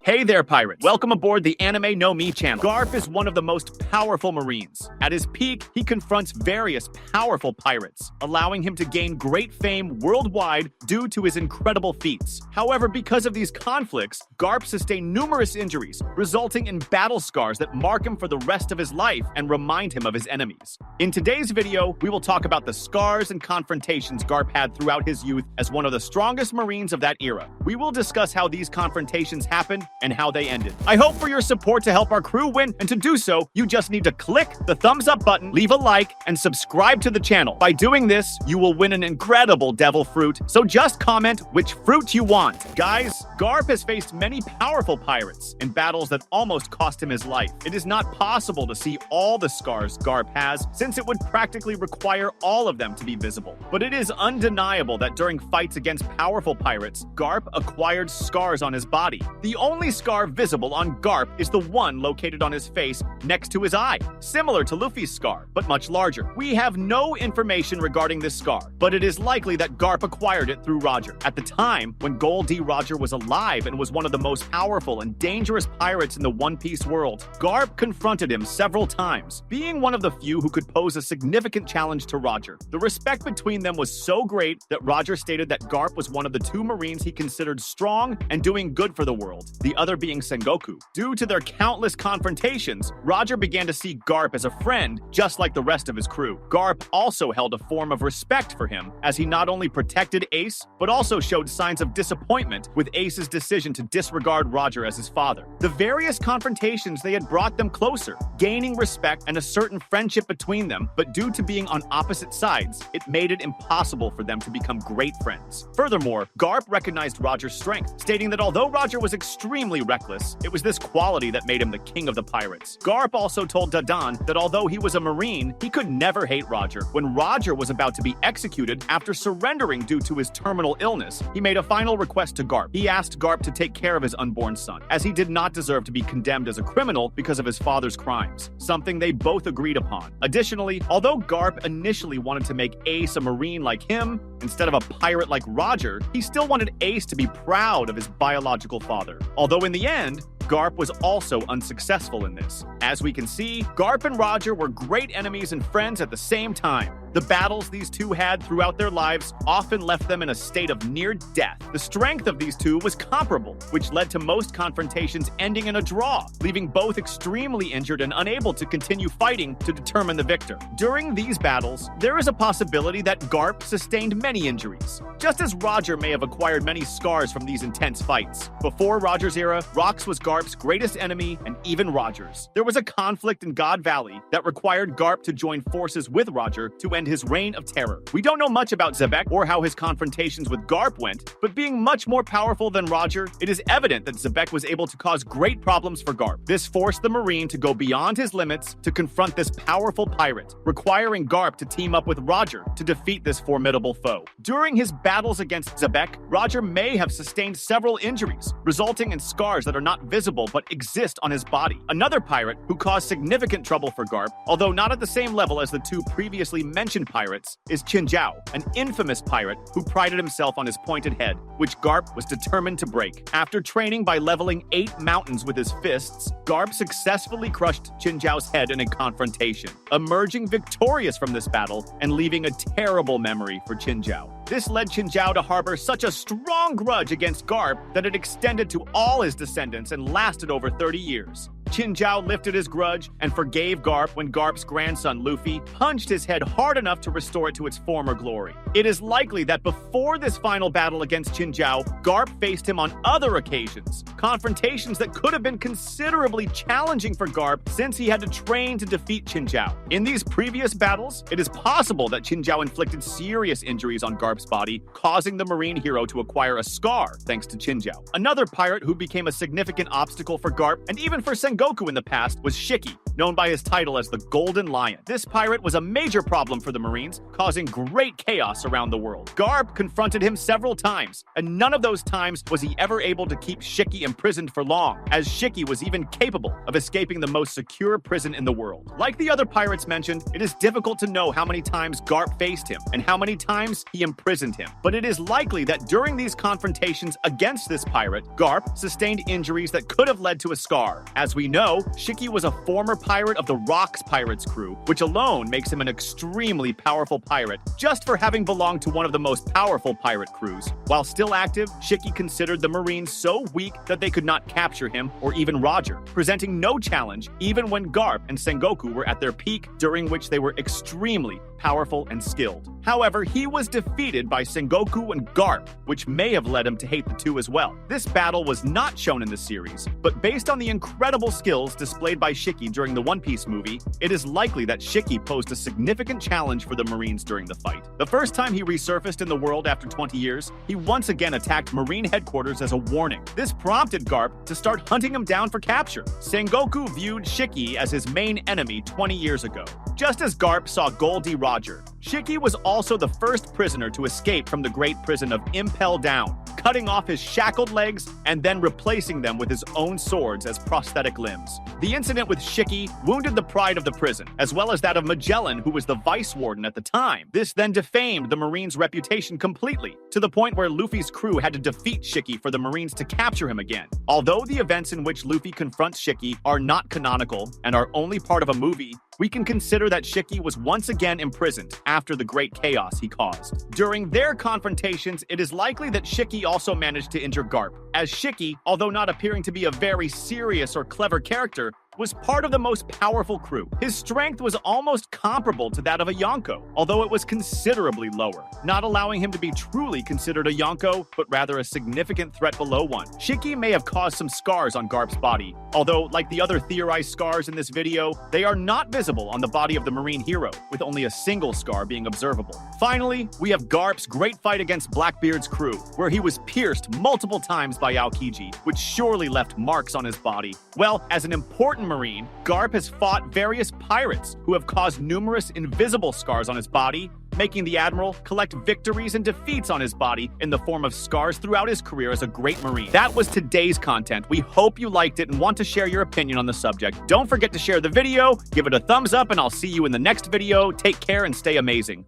Hey there, pirates! Welcome aboard the Anime No Mi channel. Garp is one of the most powerful marines. At his peak, he confronts various powerful pirates, allowing him to gain great fame worldwide due to his incredible feats. However, because of these conflicts, Garp sustained numerous injuries, resulting in battle scars that mark him for the rest of his life and remind him of his enemies. In today's video, we will talk about the scars and confrontations Garp had throughout his youth as one of the strongest marines of that era. We will discuss how these confrontations happened and how they ended. I hope for your support to help our crew win, and to do so, you just need to click the thumbs up button, leave a like, and subscribe to the channel. By doing this, you will win an incredible devil fruit, so just comment which fruit you want. Guys, Garp has faced many powerful pirates in battles that almost cost him his life. It is not possible to see all the scars Garp has, since it would practically require all of them to be visible. But it is undeniable that during fights against powerful pirates, Garp acquired scars on his body. The only scar visible on Garp is the one located on his face next to his eye, similar to Luffy's scar, but much larger. We have no information regarding this scar, but it is likely that Garp acquired it through Roger. At the time, when Gold D. Roger was alive and was one of the most powerful and dangerous pirates in the One Piece world, Garp confronted him several times, being one of the few who could pose a significant challenge to Roger. The respect between them was so great that Roger stated that Garp was one of the two marines he considered strong and doing good for the world, the other being Sengoku. Due to their countless confrontations, Roger began to see Garp as a friend, just like the rest of his crew. Garp also held a form of respect for him, as he not only protected Ace, but also showed signs of disappointment with Ace's decision to disregard Roger as his father. The various confrontations they had brought them closer, gaining respect and a certain friendship between them, but due to being on opposite sides, it made it impossible for them to become great friends. Furthermore, Garp recognized Roger's strength, stating that although Roger was extremely reckless, it was this quality that made him the king of the pirates. Garp also told Dadan that although he was a marine, he could never hate Roger. When Roger was about to be executed after surrendering due to his terminal illness, he made a final request to Garp. He asked Garp to take care of his unborn son, as he did not deserve to be condemned as a criminal because of his father's crimes, something they both agreed upon. Additionally, although Garp initially wanted to make Ace a marine like him instead of a pirate like Roger, he still wanted Ace to be proud of his biological father. Although in the end, Garp was also unsuccessful in this. As we can see, Garp and Roger were great enemies and friends at the same time. The battles these two had throughout their lives often left them in a state of near death. The strength of these two was comparable, which led to most confrontations ending in a draw, leaving both extremely injured and unable to continue fighting to determine the victor. During these battles, there is a possibility that Garp sustained many injuries, just as Roger may have acquired many scars from these intense fights. Before Roger's era, Rox was Garp's greatest enemy and even Roger's. There was a conflict in God Valley that required Garp to join forces with Roger to end his reign of terror. We don't know much about Xebec or how his confrontations with Garp went, but being much more powerful than Roger, it is evident that Xebec was able to cause great problems for Garp. This forced the Marine to go beyond his limits to confront this powerful pirate, requiring Garp to team up with Roger to defeat this formidable foe. During his battles against Xebec, Roger may have sustained several injuries, resulting in scars that are not visible but exist on his body. Another pirate who caused significant trouble for Garp, although not at the same level as the two previously mentioned pirates, is Qinjiao, an infamous pirate who prided himself on his pointed head, which Garp was determined to break. After training by leveling 8 mountains with his fists, Garp successfully crushed Qinjiao's head in a confrontation, emerging victorious from this battle and leaving a terrible memory for Qinjiao. This led Qinjiao to harbor such a strong grudge against Garp that it extended to all his descendants and lasted over 30 years. Qinjiao lifted his grudge and forgave Garp when Garp's grandson Luffy punched his head hard enough to restore it to its former glory. It is likely that before this final battle against Qinjiao, Garp faced him on other occasions, confrontations that could have been considerably challenging for Garp since he had to train to defeat Qinjiao. In these previous battles, it is possible that Qinjiao inflicted serious injuries on Garp's body, causing the marine hero to acquire a scar thanks to Qinjiao. Another pirate who became a significant obstacle for Garp and even for Sengoku in the past was Shiki. known by his title as the Golden Lion. This pirate was a major problem for the Marines, causing great chaos around the world. Garp confronted him several times, and none of those times was he ever able to keep Shiki imprisoned for long, as Shiki was even capable of escaping the most secure prison in the world. Like the other pirates mentioned, it is difficult to know how many times Garp faced him and how many times he imprisoned him, but it is likely that during these confrontations against this pirate, Garp sustained injuries that could have led to a scar. As we know, Shiki was a former pirate of the Rocks Pirates crew, which alone makes him an extremely powerful pirate just for having belonged to one of the most powerful pirate crews. While still active, Shiki considered the Marines so weak that they could not capture him or even Roger, presenting no challenge even when Garp and Sengoku were at their peak, during which they were extremely powerful and skilled. However, he was defeated by Sengoku and Garp, which may have led him to hate the two as well. This battle was not shown in the series, but based on the incredible skills displayed by Shiki during the One Piece movie, it is likely that Shiki posed a significant challenge for the Marines during the fight. The first time he resurfaced in the world after 20 years, he once again attacked Marine headquarters as a warning. This prompted Garp to start hunting him down for capture. Sengoku viewed Shiki as his main enemy 20 years ago, just as Garp saw Goldie Roger. Shiki was also the first prisoner to escape from the great prison of Impel Down, cutting off his shackled legs and then replacing them with his own swords as prosthetic limbs. The incident with Shiki wounded the pride of the prison, as well as that of Magellan, who was the vice warden at the time. This then defamed the Marines' reputation completely, to the point where Luffy's crew had to defeat Shiki for the Marines to capture him again. Although the events in which Luffy confronts Shiki are not canonical and are only part of a movie, we can consider that Shiki was once again imprisoned after the great chaos he caused. During their confrontations, it is likely that Shiki also managed to injure Garp, as Shiki, although not appearing to be a very serious or clever character, was part of the most powerful crew. His strength was almost comparable to that of a Yonko, although it was considerably lower, not allowing him to be truly considered a Yonko, but rather a significant threat below one. Shiki may have caused some scars on Garp's body, although, like the other theorized scars in this video, they are not visible on the body of the Marine hero, with only a single scar being observable. Finally, we have Garp's great fight against Blackbeard's crew, where he was pierced multiple times by Aokiji, which surely left marks on his body. Well, as an important Marine, Garp has fought various pirates who have caused numerous invisible scars on his body, making the Admiral collect victories and defeats on his body in the form of scars throughout his career as a great Marine. That was today's content. We hope you liked it and want to share your opinion on the subject. Don't forget to share the video, give it a thumbs up, and I'll see you in the next video. Take care and stay amazing.